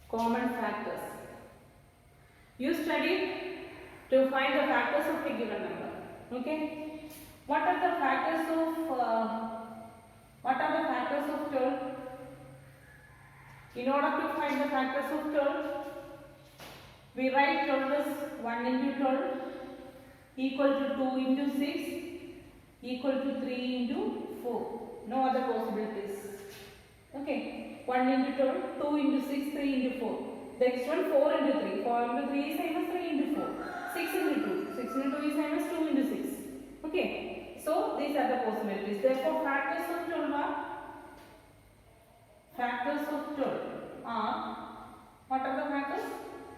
Common factors. You studied to find the factors of a given number. Okay. What are the factors of 12? In order to find the factors of 12, we write 12 as 1 into 12 equal to 2 into 6 equal to 3 into 4. No other possibilities. Okay. 1 into 12, 2 into 6, 3 into 4. Next one 4 into 3. 4 into 3 is same as 3 into 4. 6 into 2. 6 into 2 is same as 2 into 6. Okay. So these are the possibilities. Therefore factors of 12 are what are the factors?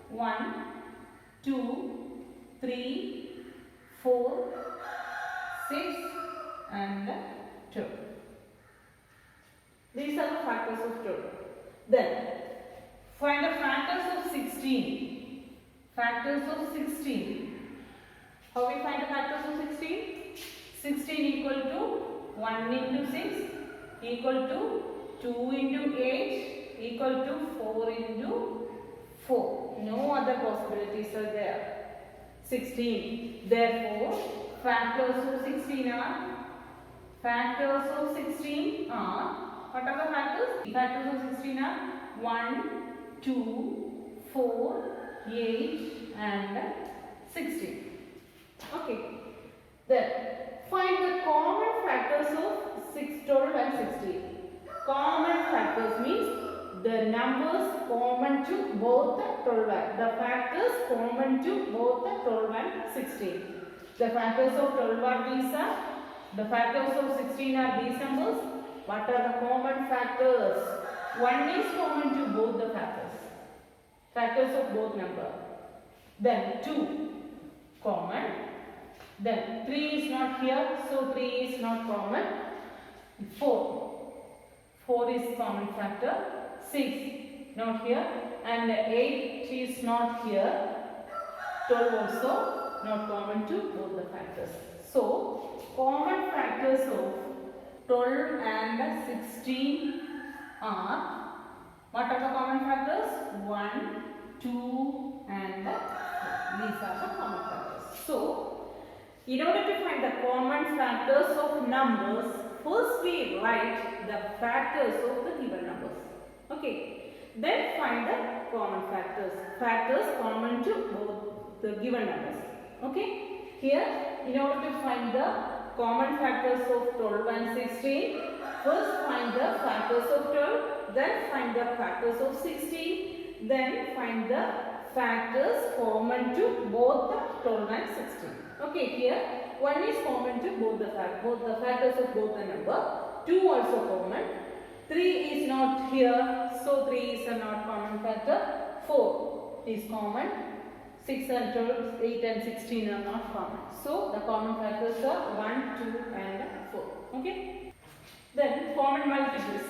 1, 2, 3, 4, 6 and 2. These are the factors of 12. Then find the factors of 16. Factors of 16. How we find the factors of 16? 16 equal to 1 into 6 equal to 2 into 8 equal to 4 into 4. No other possibilities are there. 16. Therefore, factors of 16 are what are the factors? Factors of 16 are 1, 2, 4, 8 and 16. Okay. Then find the common factors of 6, 12 and 16. Common factors means the numbers common to both the 12 and the factors common to both the 12 and 16. The factors of 12 are these are. The factors of 16 are these numbers. What are the common factors? 1 is common to both the factors. Factors of both numbers. Then 2 common. Then 3 is not here, so 3 is not common. 4 is common factor. 6 not here, and 8 is not here. 12 also not common to both the factors. So common factors of 12 and 16 are, what are the common factors? 1, 2 and 4. These are the common factors. So in order to find the common factors of numbers, first we write the factors of the given numbers. Okay. Then find the common factors. Factors common to both the given numbers. Okay. Here, in order to find the common factors of 12 and 16, first find the factors of 12, then find the factors of 16, then find the factors common to both the 12 and 16. Okay, here 1 is common to both the factors of both the number. 2 also common. 3 is not here, so 3 is a not common factor. 4 is common. 6 and 12, 8 and 16 are not common. So the common factors are 1, 2 and 4. Okay. Then common multiples.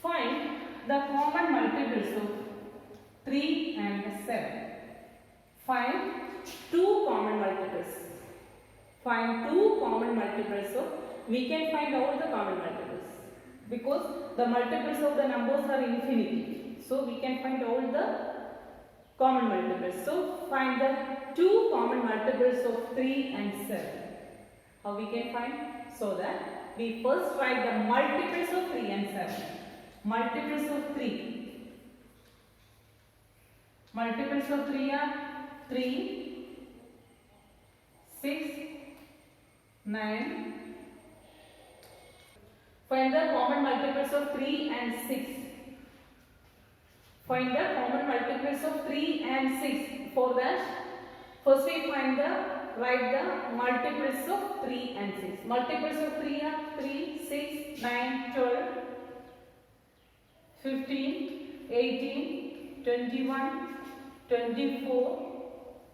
Find the common multiples of 3 and 7. Find 2 common multiples. Find 2 common multiples of, we can find all the common multiples because the multiples of the numbers are infinity. So we can find all the common multiples. So find the 2 common multiples of 3 and 7. How we can find? So that we first write the multiples of 3 and 7. Multiples of 3. Multiples of 3 are 3, 6, 9. Find the common multiples of 3 and 6. Find the common multiples of 3 and 6. For that, first we write the multiples of 3 and 6. Multiples of 3 are 3, 6, 9, 12, 15, 18, 21, 24,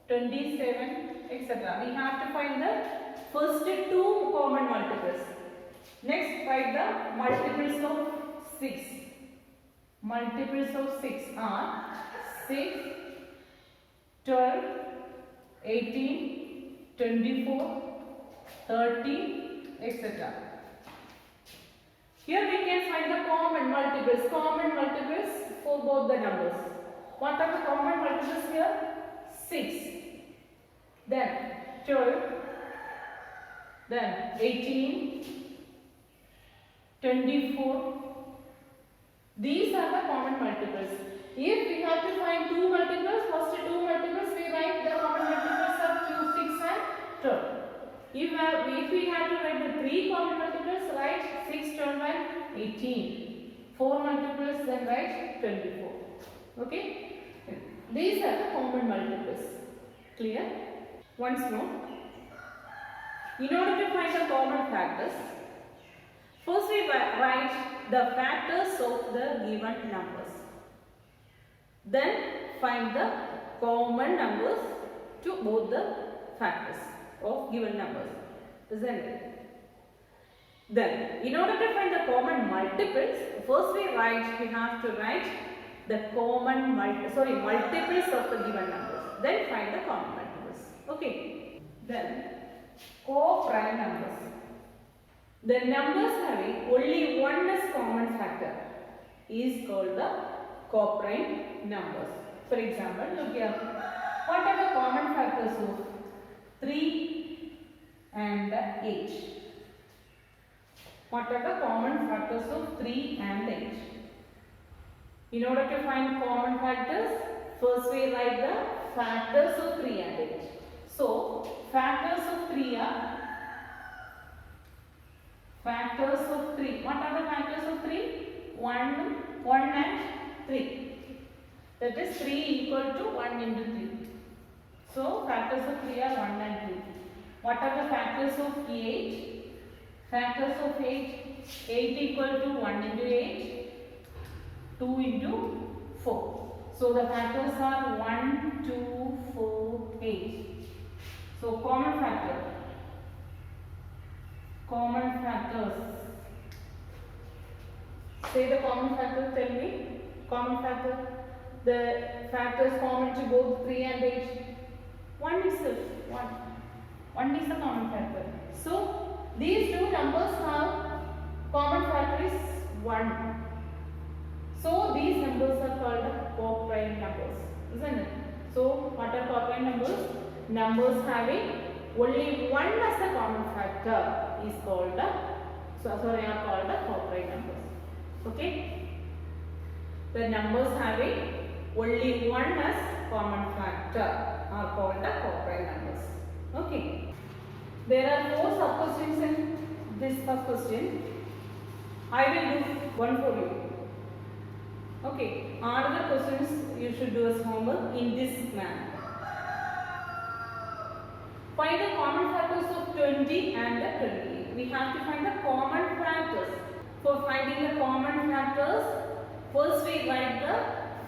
27, etc. We have to find the first 2 common multiples. Next, write the multiples of 6. Multiples of 6 are 6, 12, 18, 24, 30, etc. Here we can find the common multiples. Common multiples for both the numbers. What are the common multiples here? 6. Then 12. Then 18. 24. These are the common multiples. If we have to find two multiples, first two multiples we write the common multiples of 2, 6 and 12. If we have to write the three common multiples, write 6, 12 and 18. 4 multiples, then write 24. Okay? These are the common multiples. Clear? Once more. In order to find the common factors, first we write the factors of the given numbers. Then find the common numbers to both the factors of given numbers. Isn't it? Then, in order to find the common multiples, first we have to write the multiples of the given numbers. Then find the common multiples. Okay. Then, co-prime numbers. The numbers having only one as common factor is called the co-prime numbers. For example, look here. What are the common factors of 3 and 8? What are the common factors of 3 and 8? In order to find common factors, first we write the factors of 3 and 8. So, factors of 3 are factors of 3. What are the factors of 3? 1 and 3. That is 3 equal to 1 into 3. So, factors of 3 are 1 and 3. What are the factors of 8? Factors of 8. 8 equal to 1 into 8. 2 into 4. So, the factors are 1, 2, 4, 8. So, common factor. Common factors. Say the common factors, tell me. Common factor. The factors common to both 3 and 8. 1 itself. 1. 1 is the common factor. So, these two numbers have common factor is 1. So, these numbers are called co-prime numbers. Isn't it? So, what are co-prime numbers? Numbers having only one as a common factor is called the co-prime numbers. Okay? The numbers having only one as common factor are called the co-prime numbers. Okay? There are 4 sub-questions in this first question. I will do one for you. Okay? All the questions you should do as homework in this manner. Find the common factors of 20 and 28. We have to find the common factors. For finding the common factors, first we write the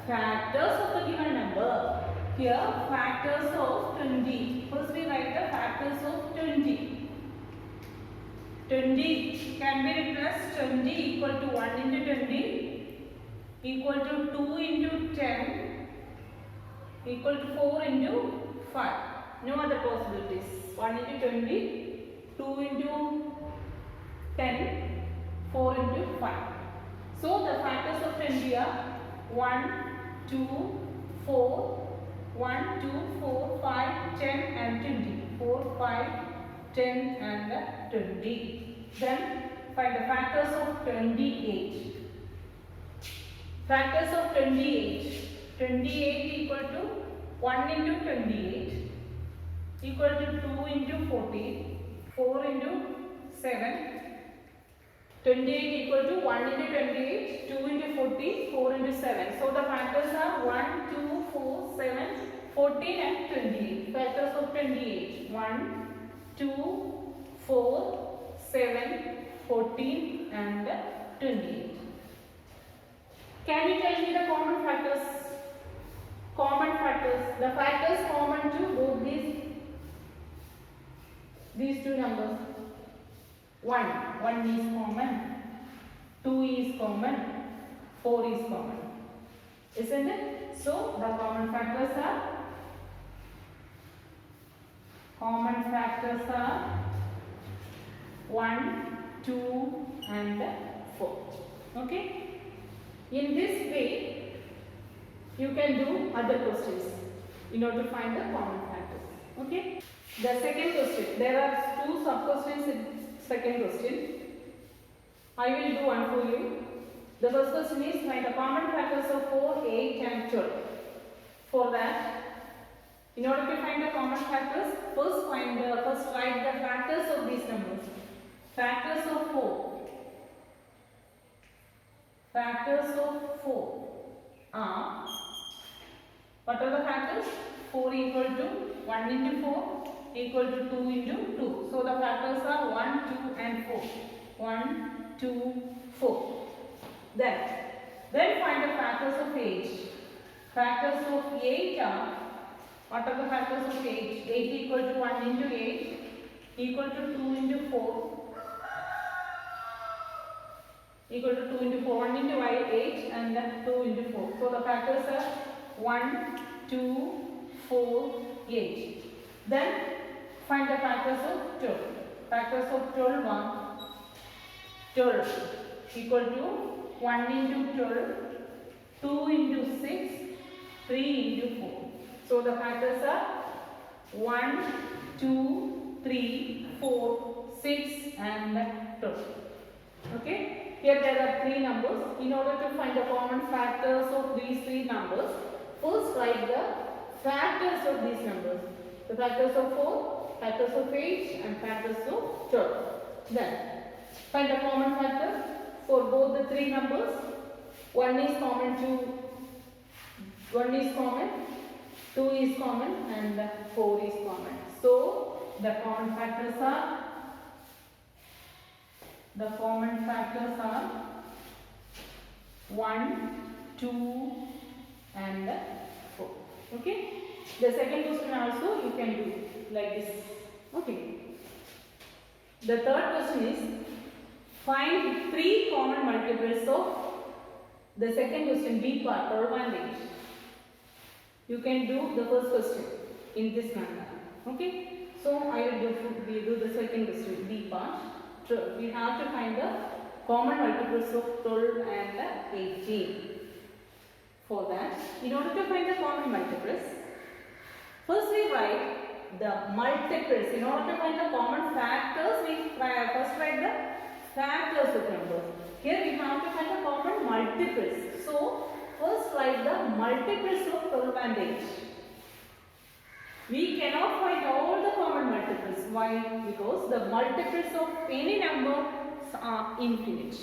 factors of the given number. Here, factors of 20. First we write the factors of 20. 20 can be replaced 20 equal to 1 into 20 equal to 2 into 10 equal to 4 into 5. No other possibilities. 1 into 20, 2 into 10, 4 into 5. So the factors of 20 are 1, 2, 4, 1, 2, 4, 5, 10 and 20. 4, 5, 10 and 20. Then find the factors of 28. Factors of 28. 28 equal to 1 into 28 equal to 2 into 14, 4 into 7. 28 equal to 1 into 28, 2 into 14, 4 into 7. So the factors are 1, 2, 4, 7, 14 and 28. Factors of 28. 1, 2, 4, 7, 14 and 28. Can you tell me the common factors? Common factors. The factors common to both these two numbers. 1 is common. 2 is common. 4 is common. Isn't it? So the common factors are 1, 2 and 4. Okay. In this way, you can do other questions in order to find the common factors. Okay. The second question, there are two sub questions in second question. I will do one for you. The first question is find the common factors of 4, 8 and 12. For that, in order to find the common factors, first write the factors of these numbers. Factors of 4. Factors of 4 are, what are the factors? 4 equal to 1 into 4 equal to 2 into 2. So the factors are 1, 2 and 4. 1, 2, 4. Then find the factors of 8. Factors of 8 are, what are the factors of 8? 8 equal to 1 into 8 equal to 2 into 4 equal to 2 into 4. 1 into 8 and then 2 into 4. So the factors are 1, 2, 4, 8. Then find the factors of 12. Factors of 12 are 12 equal to 1 into 12, 2 into 6, 3 into 4. So the factors are 1, 2, 3, 4, 6 and 12. Okay. Here there are 3 numbers. In order to find the common factors of these 3 numbers, first write the factors of these numbers. The factors of 4, factors of 8 and factors of 12. Then find the common factor for both the 3 numbers. 1 is common, 2 is common and 4 is common. So the common factors are 1, 2 and 4. Okay. The second question also you can do like this. Okay. The third question is find 3 common multiples of the second question, B part, or 1 8. You can do the first question in this manner. Okay. So I will do the second question, B part. We have to find the common multiples of 12 and 18. For that, in order to find the common multiples, first we write the multiples. In order to find the common factors, we first write the factors of numbers. Here we have to find the common multiples. So first write the multiples of 12 and 8. We cannot find all the common multiples. Why? Because the multiples of any number are infinite.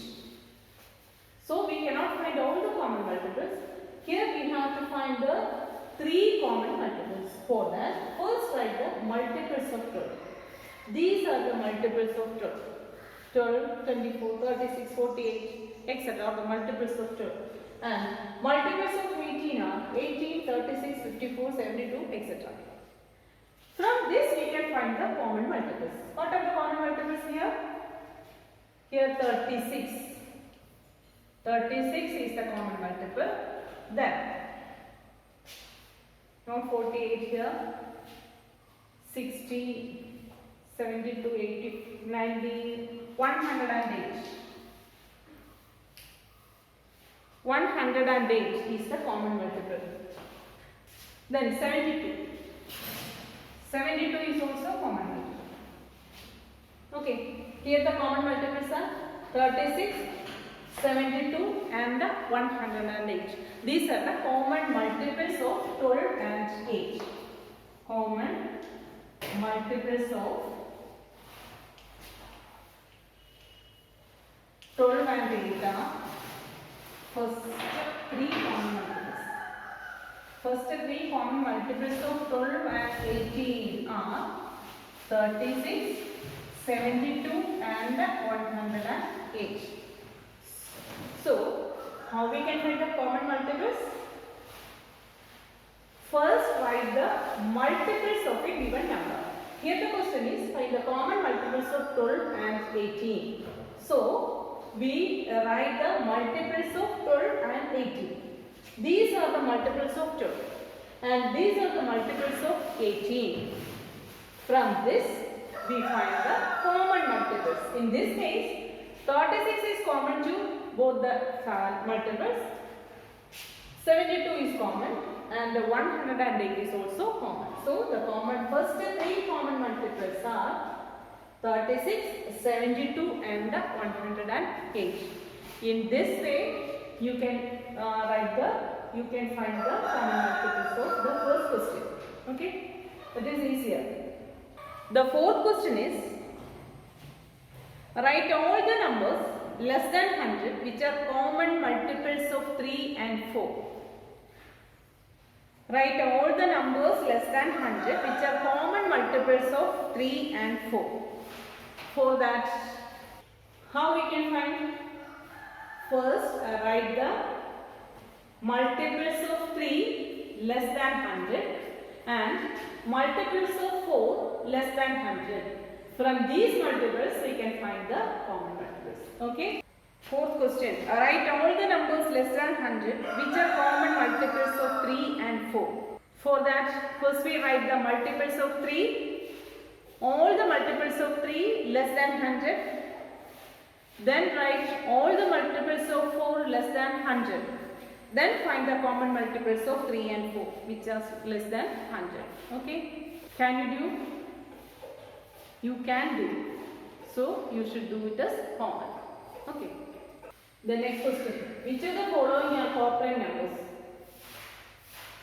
So we cannot find all the common multiples. Here we have to find the 3 common multiples. For that, first write the multiples of 12. These are the multiples of 12. 12, 24, 36, 48, etc. The multiples of 12. And multiples of 18 are 18, 36, 54, 72, etc. From this we can find the common multiples. What are the common multiples here? Here 36. 36 is the common multiple. Then not 48 here. 60, 72, 80, 90, 108. 108 is the common multiple. Then 72. 72 is also common multiple. Okay, here the common multiples are 36, 72 and 108. These are the common multiples of 12 and 8. Common multiples of 12 and 8 are first 3 common multiples. First 3 common multiples of 12 and 18 are 36, 72 and 108. So, how we can find the common multiples? First write the multiples of a given number. Here the question is find the common multiples of 12 and 18. So, we write the multiples of 12 and 18. These are the multiples of 12 and these are the multiples of 18. From this we find the common multiples. In this case 36 is common to both the multiples. 72 is common and 108 is also common. So the first three common multiples are 36, 72 and 108. In this way you can you can find the common multiples of the first question. Okay, that is easier. The fourth question is, write all the numbers less than 100 which are common multiples of 3 and 4. Write all the numbers less than 100 which are common multiples of 3 and 4. For that, how we can find? First, write the multiples of 3 less than 100 and multiples of 4 less than 100. From these multiples, we can find the common multiples. Okay. Fourth question. Write all the numbers less than 100 which are common multiples of 3 and 4. For that, first we write the multiples of 3. All the multiples of 3 less than 100. Then write all the multiples of 4 less than 100. Then find the common multiples of 3 and 4 which are less than 100. Okay. Can you do? You can do. So you should do it as common. Okay. The next question. Which of the following are co-prime numbers?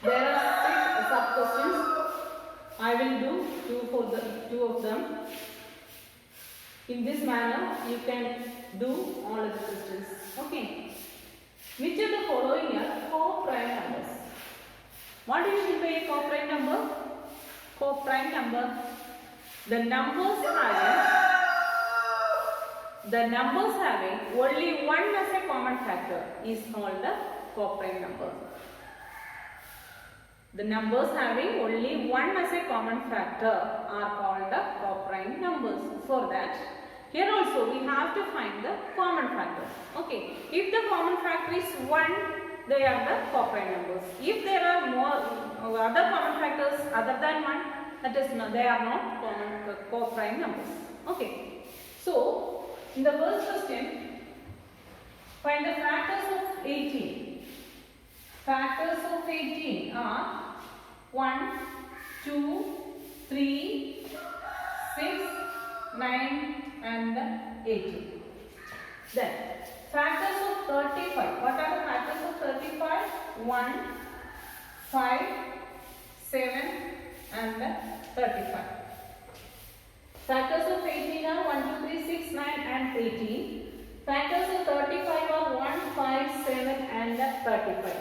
There are 6 sub-questions. I will do two of them. In this manner, you can do all of the questions. Okay. Which of the following are co-prime numbers? What do you mean by a co-prime number? Co-prime number. The numbers having only one as a common factor is called a co-prime number. The numbers having only one as a common factor are called the co-prime numbers. For that, here also we have to find the common factors. Okay, if the common factor is 1, they are the co-prime numbers. If there are more other common factors other than 1, that is no, they are not common co-prime numbers. Okay, so in the first question, find the factors of 18. Factors of 18 are 1, 2, 3, 6, 9 and 18. Then factors of 35. What are the factors of 35? 1, 5, 7 and 35. Factors of 18 are 1, 2, 3, 6, 9 and 18. Factors of 35 are 1, 5, 7 and 35.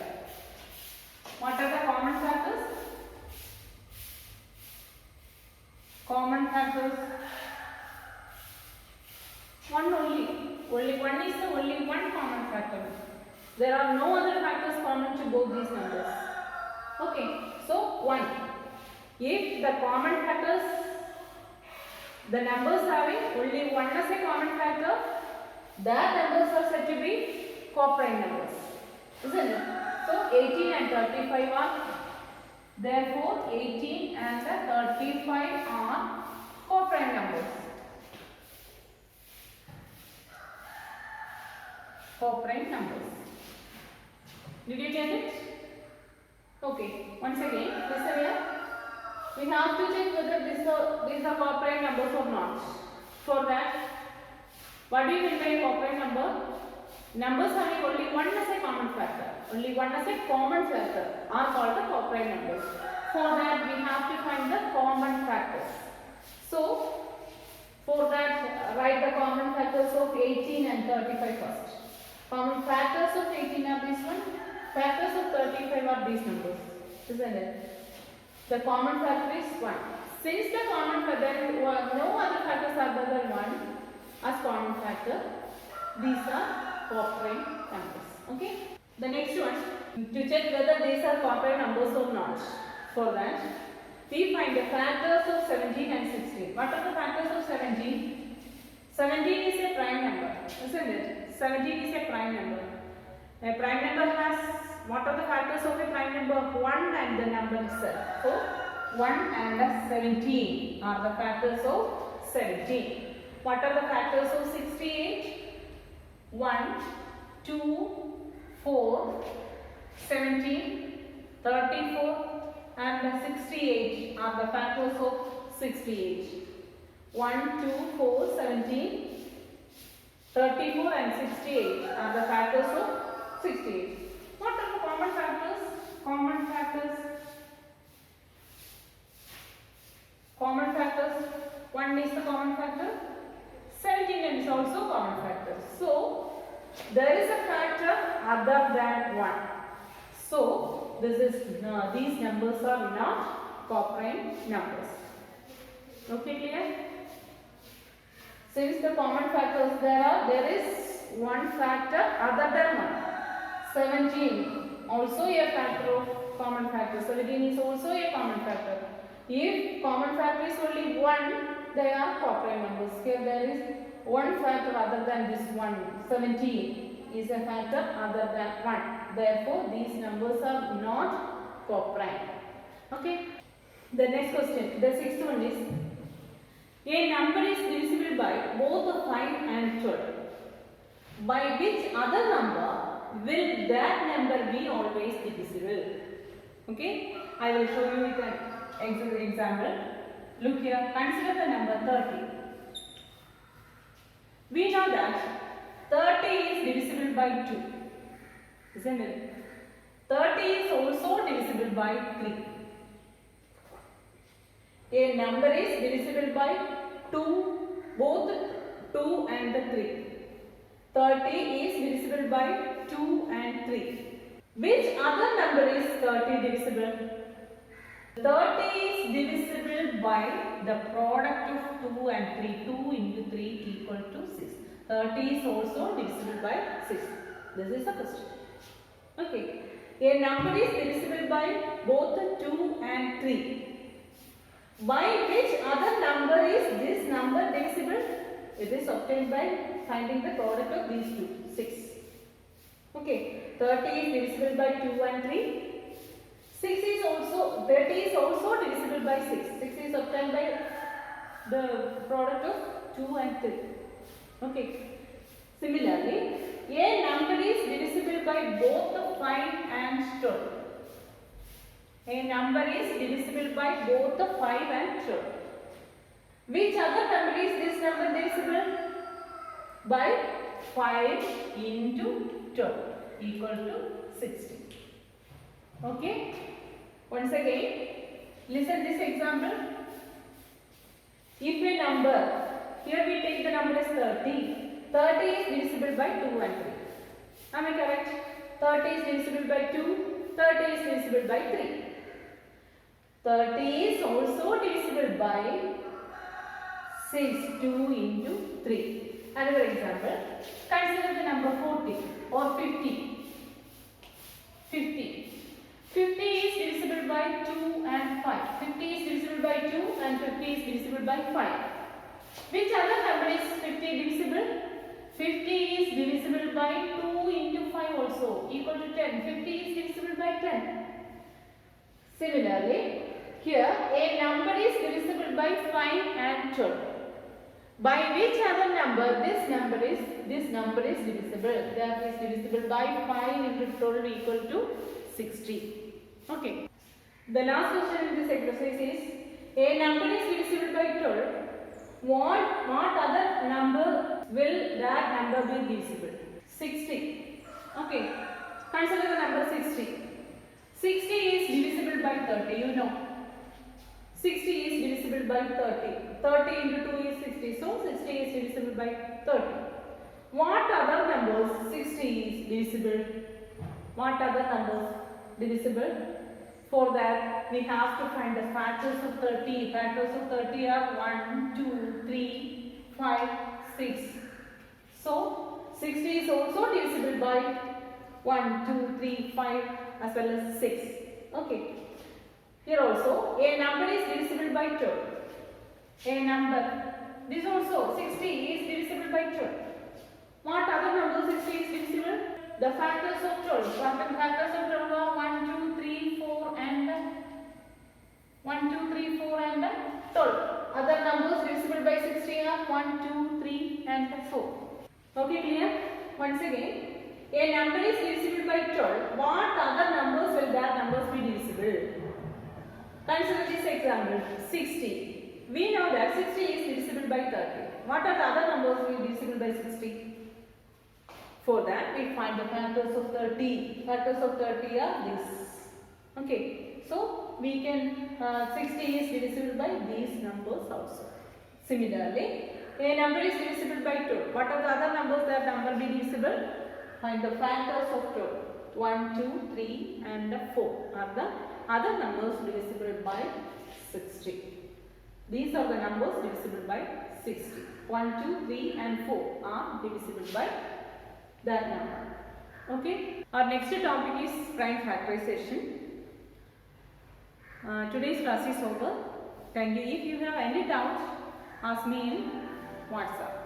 What are the common factors? Common factors. One only. Only one is the only one common factor. There are no other factors common to both these numbers. Okay. So 1. If the common factors, the numbers having only one as a common factor, that numbers are said to be co-prime numbers. Isn't it? So 18 and 35 are, therefore 18 and 35 are co-prime numbers. Co-prime numbers. Did you get it? Okay. Once again, listen here. We have to check whether these are co-prime numbers or not. For that, what do you mean by a co-prime number? Numbers having only one as a common factor, only one as a common factor are called the co-prime numbers. For that, we have to find the common factors. So, for that, write the common factors of 18 and 35 first. Common factors of 18 are this one. Factors of 35 are these numbers. Isn't it? The common factor is 1. Since the common factor, no other factors other than 1 as common factor, these are co-prime numbers. Okay. The next one, to check whether these are co-prime numbers or not. For that, we find the factors of 17 and 16. What are the factors of 17? 17 is a prime number, isn't it? 17 is a prime number. A prime number has, what are the factors of a prime number? 1 and the number itself. So, 1 and 17 are the factors of 17. What are the factors of 68? 1, 2, 4, 17 34 and 68 are the factors of 68. 1, 2, 4, 17. 34 and 68 are the factors of 68. What are the common factors? Common factors. Common factors. 1 is the common factor. 17 is also common factor. So, there is a factor other than 1. So, these numbers are not coprime numbers. Okay, clear? Since the common factors there is one factor other than 1. 17 also a factor of common factor. 17 is also a common factor. If common factor is only 1, they are coprime numbers. Here there is one factor other than this one. 17 is a factor other than 1. Therefore, these numbers are not coprime. Okay. The next question, the sixth one is, a number is divisible by both 5 and 12. By which other number will that number be always divisible? Okay. I will show you with an example. Look here. Consider the number 30. We know that 30 is divisible by 2. Isn't it? 30 is also divisible by 3. A number is divisible by 2, both 2 and the 3. 30 is divisible by 2 and 3. Which other number is 30 divisible? 30 is divisible by the product of 2 and 3. 2 into 3 equal to 6. 30 is also divisible by 6. This is the question. Okay. A number is divisible by both 2 and 3. By which other number is this number divisible? It is obtained by finding the product of these two, 6. Okay, 30 is divisible by 2 and 3. 30 is also divisible by 6. 6 is obtained by the product of 2 and 3. Okay. Similarly, a number is divisible by both 5 and 12. A number is divisible by both 5 and 12. Which other number is this number divisible? By 5 into 12 equal to 60. Okay. Once again, listen this example. If a number, here we take the number as 30. 30 is divisible by 2 and 3. Am I correct? 30 is divisible by 2. 30 is divisible by 3. 30 is also divisible by 6. 2 into 3. Another example. Consider the number 40 or 50. 50. 50 is divisible by 2 and 5. 50 is divisible by 2 and 50 is divisible by 5. Which other number is 50 divisible? 50 is divisible by 2 into 5 also equal to 10. 50 is divisible by 10. Similarly, here a number is divisible by 5 and 12. By which other number this number is divisible? That is divisible by 5 into 12 equal to 60. Okay. The last question in this exercise is, a number is divisible by 12. What other number will that number be divisible? 60. Okay. Consider the number 60. 60 is divisible by 30. You know. 60 is divisible by 30. 30 into 2 is 60. So 60 is divisible by 30. What other numbers 60 is divisible? What other numbers divisible? For that, we have to find the factors of 30. Factors of 30 are 1, 2, 3, 5, 6. So, 60 is also divisible by 1, 2, 3, 5 as well as 6. Okay. Here also, a number is divisible by 12. A number. This also, 60 is divisible by 12. What other number 60 is divisible? The factors of 12. Factors of 12 are 1, 2, 3, 4 and 12. Other numbers divisible by 60 are 1, 2, 3 and 4. Okay, clear? Once again, a number is divisible by 12. What other numbers will that numbers be divisible? Consider this example 60. We know that 60 is divisible by 30. What are the other numbers we divisible by 60? For that we find the factors of 30. Factors of 30 are this. Okay. So we can 60 is divisible by these numbers also. Similarly, a number is divisible by 2. What are the other numbers that number be divisible? Find the factors of 2. 1, 2, 3 and 4 are the other numbers divisible by 60. These are the numbers divisible by 60. 1, 2, 3 and 4 are divisible by that number. Okay. Our next topic is prime factorization. Today's class is over. Thank you. If you have any doubts, ask me in WhatsApp.